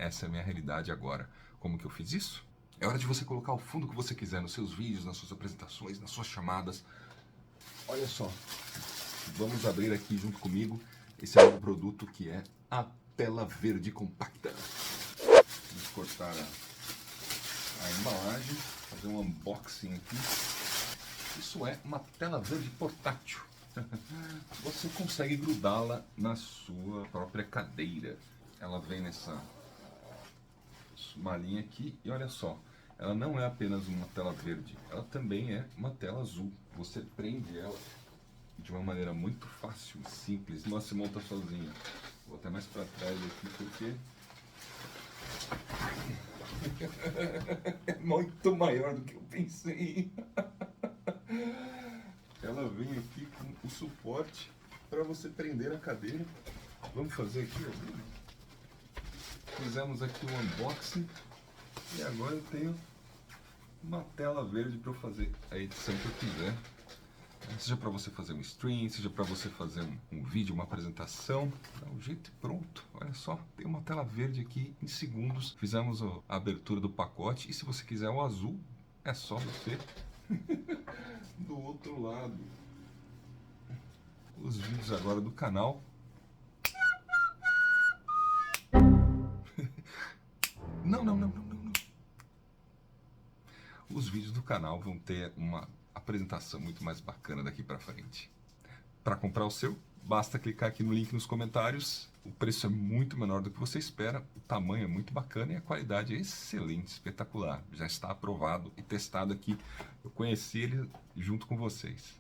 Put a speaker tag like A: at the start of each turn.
A: essa é a minha realidade agora. Como que eu fiz isso? É hora de você colocar o fundo que você quiser nos seus vídeos, nas suas apresentações, nas suas chamadas. Olha só, vamos abrir aqui junto comigo esse novo produto que é a tela verde compacta. Vamos cortar a embalagem, fazer um unboxing aqui. Isso é uma tela verde portátil. Você consegue grudá-la na sua própria cadeira. Ela vem nessa malinha aqui e olha só, ela não é apenas uma tela verde, ela também é uma tela azul. Você prende ela de uma maneira muito fácil e simples, não se monta sozinha. Vou até mais para trás aqui porque é muito maior do que eu pensei. Ela vem aqui com o suporte para você prender a cadeira. Vamos fazer aqui, ó. Fizemos aqui o unboxing e agora eu tenho uma tela verde para eu fazer a edição que eu quiser. Seja para você fazer um stream, seja para você fazer um vídeo, uma apresentação, dá um jeito e pronto. Olha só, tem uma tela verde aqui em segundos. Fizemos a abertura do pacote e se você quiser o azul, é só você do outro lado. Os vídeos agora do canal. Não. Os vídeos do canal vão ter uma apresentação muito mais bacana daqui pra frente. Para comprar o seu, basta clicar aqui no link nos comentários. O preço é muito menor do que você espera, o tamanho é muito bacana e a qualidade é excelente, espetacular. Já está aprovado e testado aqui. Eu conheci ele junto com vocês.